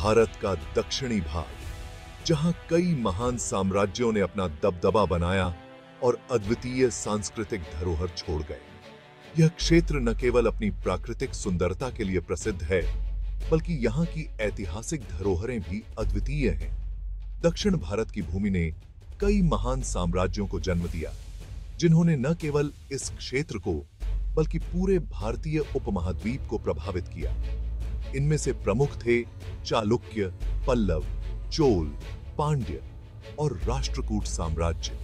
भारत का दक्षिणी भाग, जहां कई महान साम्राज्यों ने अपना दबदबा बनाया और अद्वितीय सांस्कृतिक धरोहर छोड़ गए। यह क्षेत्र न केवल अपनी प्राकृतिक सुंदरता के लिए प्रसिद्ध है, बल्कि यहाँ की ऐतिहासिक धरोहरें भी अद्वितीय हैं। दक्षिण भारत की भूमि ने कई महान साम्राज्यों को जन्म दिया, जिन्होंने न केवल इस क्षेत्र को बल्कि पूरे भारतीय उपमहाद्वीप को प्रभावित किया। इनमें से प्रमुख थे चालुक्य, पल्लव, चोल, पांड्य और राष्ट्रकूट साम्राज्य।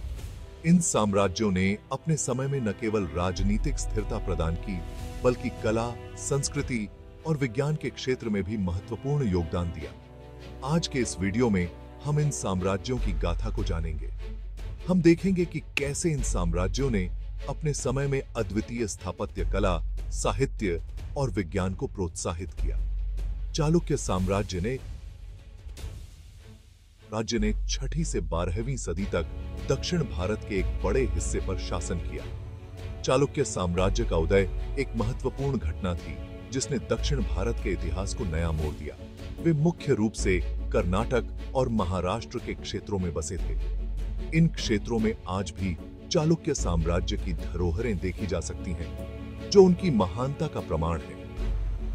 इन साम्राज्यों ने अपने समय में न केवल राजनीतिक स्थिरता प्रदान की, बल्कि कला, संस्कृति और विज्ञान के क्षेत्र में भी महत्वपूर्ण योगदान दिया। आज के इस वीडियो में हम इन साम्राज्यों की गाथा को जानेंगे। हम देखेंगे कि कैसे इन साम्राज्यों ने अपने समय में अद्वितीय स्थापत्य कला, साहित्य और विज्ञान को प्रोत्साहित किया। चालुक्य साम्राज्य ने 6वीं से 12वीं सदी तक दक्षिण भारत के एक बड़े हिस्से पर शासन किया। चालुक्य साम्राज्य का उदय एक महत्वपूर्ण घटना थी, जिसने दक्षिण भारत के इतिहास को नया मोड़ दिया। वे मुख्य रूप से कर्नाटक और महाराष्ट्र के क्षेत्रों में बसे थे। इन क्षेत्रों में आज भी चालुक्य साम्राज्य की धरोहरें देखी जा सकती हैं, जो उनकी महानता का प्रमाण है।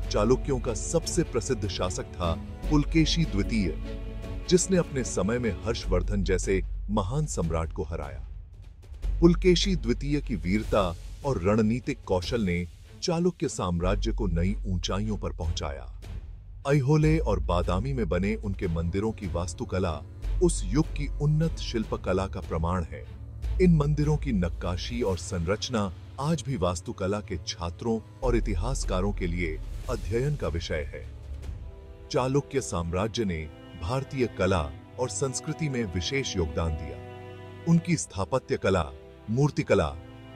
चालुक्यों का सबसे प्रसिद्ध शासक था पुलकेशी द्वितीय, जिसने अपने समय में हर्षवर्धन जैसे महान सम्राट को हराया। पुलकेशी द्वितीय की वीरता और रणनीतिक कौशल ने चालुक्य साम्राज्य को नई ऊंचाइयों पर पहुंचाया। ऐहोले और बादामी में बने उनके मंदिरों की वास्तुकला उस युग की उन्नत शिल्पकला का प्रमाण है। इन मंदिरों की नक्काशी और संरचना आज भी वास्तुकला के छात्रों और इतिहासकारों के लिए अध्ययन का विषय है। चालुक्य साम्राज्य ने भारतीय कला और संस्कृति में विशेष योगदान दिया। उनकी स्थापत्य कला, मूर्तिकला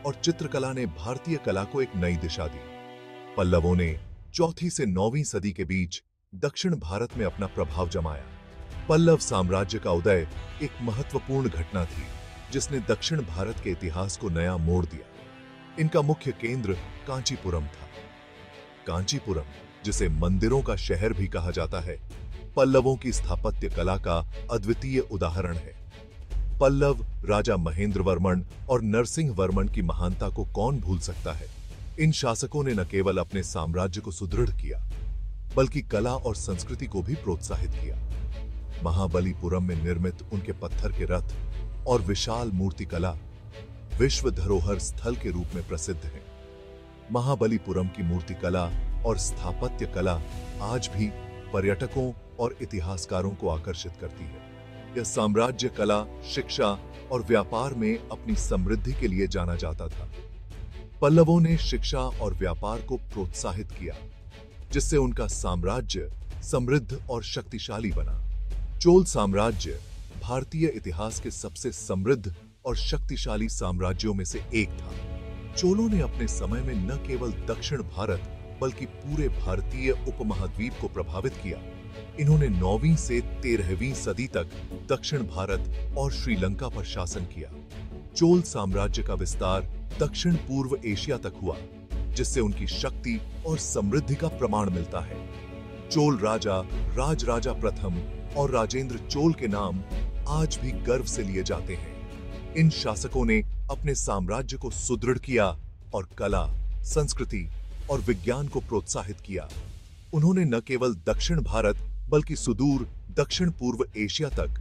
और चित्रकला ने भारतीय कला को एक नई दिशा दी। पल्लवों ने 4वीं से 9वीं सदी के बीच दक्षिण भारत में अपना प्रभाव जमाया। पल्लव साम्राज्य का उदय एक महत्वपूर्ण घटना थी, जिसने दक्षिण भारत के इतिहास को नया मोड़ दिया। इनका मुख्य केंद्र कांचीपुरम था। कांचीपुरम, जिसे मंदिरों का शहर भी कहा जाता है, पल्लवों की स्थापत्य कला का अद्वितीय उदाहरण है। पल्लव राजा महेंद्र वर्मन और नरसिंह वर्मन की महानता को कौन भूल सकता है। इन शासकों ने न केवल अपने साम्राज्य को सुदृढ़ किया, बल्कि कला और संस्कृति को भी प्रोत्साहित किया। महाबलीपुरम में निर्मित उनके पत्थर के रथ और विशाल मूर्तिकला विश्व धरोहर स्थल के रूप में प्रसिद्ध है। महाबलीपुरम की मूर्तिकला और स्थापत्य कला आज भी पर्यटकों और इतिहासकारों को आकर्षित करती है। यह साम्राज्य कला, शिक्षा और व्यापार में अपनी समृद्धि के लिए जाना जाता था। पल्लवों ने शिक्षा और व्यापार को प्रोत्साहित किया, जिससे उनका साम्राज्य समृद्ध और शक्तिशाली बना। चोल साम्राज्य भारतीय इतिहास के सबसे समृद्ध और शक्तिशाली साम्राज्यों में से एक था। चोलों ने अपने समय में न केवल दक्षिण भारत बल्कि पूरे भारतीय उपमहाद्वीप को प्रभावित किया। इन्होंने 9वीं से 13वीं सदी तक दक्षिण भारत और श्रीलंका पर शासन किया। चोल साम्राज्य का विस्तार दक्षिण पूर्व एशिया तक हुआ, जिससे उनकी शक्ति और समृद्धि का प्रमाण मिलता है। चोल राजा राजराजा प्रथम और राजेंद्र चोल के नाम आज भी गर्व से लिए जाते हैं। इन शासकों ने अपने साम्राज्य को सुदृढ़ किया और कला, संस्कृति और विज्ञान को प्रोत्साहित किया। उन्होंने न केवल दक्षिण भारत बल्कि सुदूर दक्षिण पूर्व एशिया तक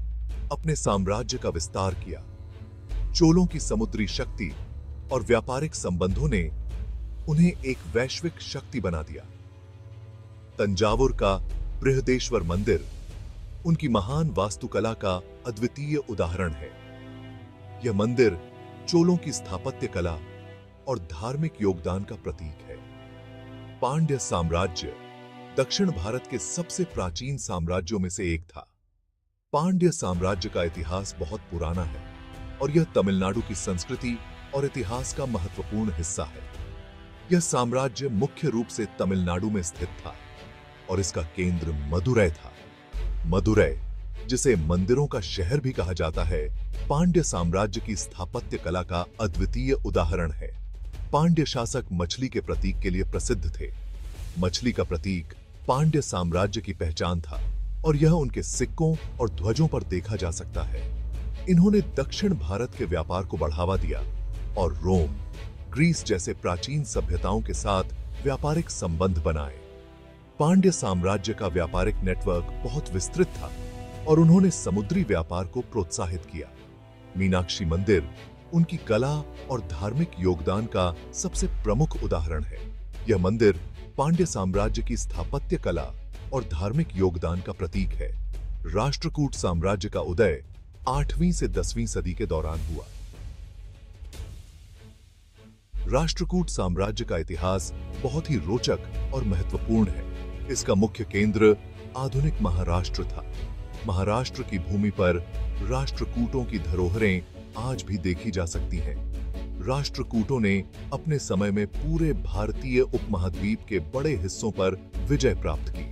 अपने साम्राज्य का विस्तार किया। चोलों की समुद्री शक्ति और व्यापारिक संबंधों ने उन्हें एक वैश्विक शक्ति बना दिया। तंजावुर का बृहदेश्वर मंदिर उनकी महान वास्तुकला का अद्वितीय उदाहरण है। यह मंदिर चोलों की स्थापत्य कला और धार्मिक योगदान का प्रतीक है। पांड्य साम्राज्य दक्षिण भारत के सबसे प्राचीन साम्राज्यों में से एक था। पांड्य साम्राज्य का इतिहास बहुत पुराना है और यह तमिलनाडु की संस्कृति और इतिहास का महत्वपूर्ण हिस्सा है। यह साम्राज्य मुख्य रूप से तमिलनाडु में स्थित था और इसका केंद्र मदुरै था। मदुरै, जिसे मंदिरों का शहर भी कहा जाता है, पांड्य साम्राज्य की स्थापत्य कला का अद्वितीय उदाहरण है। पांड्य शासक मछली के प्रतीक के लिए प्रसिद्ध थे। मछली का प्रतीक पांड्य साम्राज्य की पहचान था। और यह उनके सिक्कों और ध्वजों पर देखा जा सकता है। इन्होंने दक्षिण भारत के व्यापार को बढ़ावा दिया और रोम, ग्रीस जैसे प्राचीन सभ्यताओं के साथ व्यापारिक संबंध बनाए। पांड्य साम्राज्य का व्यापारिक नेटवर्क बहुत विस्तृत था और उन्होंने समुद्री व्यापार को प्रोत्साहित किया। मीनाक्षी मंदिर उनकी कला और धार्मिक योगदान का सबसे प्रमुख उदाहरण है। यह मंदिर पांड्य साम्राज्य की स्थापत्य कला और धार्मिक योगदान का प्रतीक है। राष्ट्रकूट साम्राज्य का उदय 8वीं से 10वीं सदी के दौरान हुआ। राष्ट्रकूट साम्राज्य का इतिहास बहुत ही रोचक और महत्वपूर्ण है। इसका मुख्य केंद्र आधुनिक महाराष्ट्र था। महाराष्ट्र की भूमि पर राष्ट्रकूटों की धरोहरें आज भी देखी जा सकती हैं। राष्ट्रकूटों ने अपने समय में पूरे भारतीय उपमहाद्वीप के बड़े हिस्सों पर विजय प्राप्त की।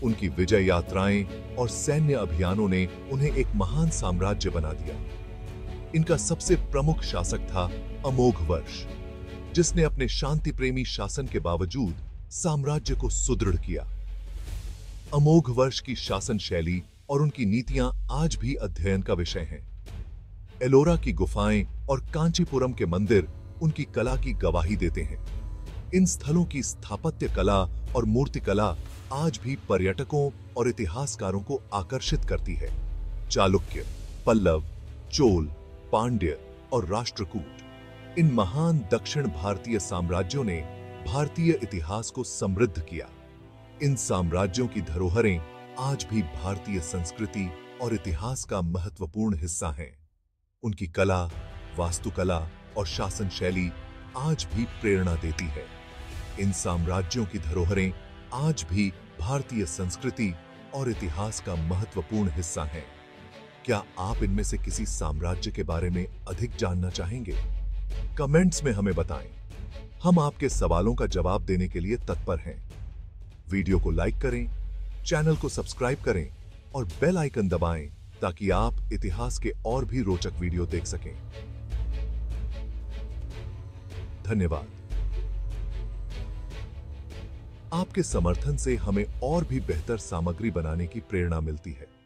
उनकी विजय यात्राएं और सैन्य अभियानों ने उन्हें एक महान साम्राज्य बना दिया। इनका सबसे प्रमुख शासक था अमोघवर्ष, जिसने अपने शांति प्रेमी शासन के बावजूद साम्राज्य को सुदृढ़ किया। अमोघवर्ष की शासन शैली और उनकी नीतियां आज भी अध्ययन का विषय हैं। एलोरा की गुफाएं और कांचीपुरम के मंदिर उनकी कला की गवाही देते हैं। इन स्थलों की स्थापत्य कला और मूर्तिकला आज भी पर्यटकों और इतिहासकारों को आकर्षित करती है। चालुक्य, पल्लव, चोल, पांड्य और राष्ट्रकूट, इन महान दक्षिण भारतीय साम्राज्यों ने भारतीय इतिहास को समृद्ध किया। इन साम्राज्यों की धरोहरें आज भी भारतीय संस्कृति और इतिहास का महत्वपूर्ण हिस्सा हैं। उनकी कला, वास्तुकला और शासन शैली आज भी प्रेरणा देती है। इन साम्राज्यों की धरोहरें आज भी भारतीय संस्कृति और इतिहास का महत्वपूर्ण हिस्सा हैं। क्या आप इनमें से किसी साम्राज्य के बारे में अधिक जानना चाहेंगे? कमेंट्स में हमें बताएं। हम आपके सवालों का जवाब देने के लिए तत्पर हैं। वीडियो को लाइक करें, चैनल को सब्सक्राइब करें और बेल आइकन दबाएं ताकि आप इतिहास के और भी रोचक वीडियो देख सकें। धन्यवाद। आपके समर्थन से हमें और भी बेहतर सामग्री बनाने की प्रेरणा मिलती है।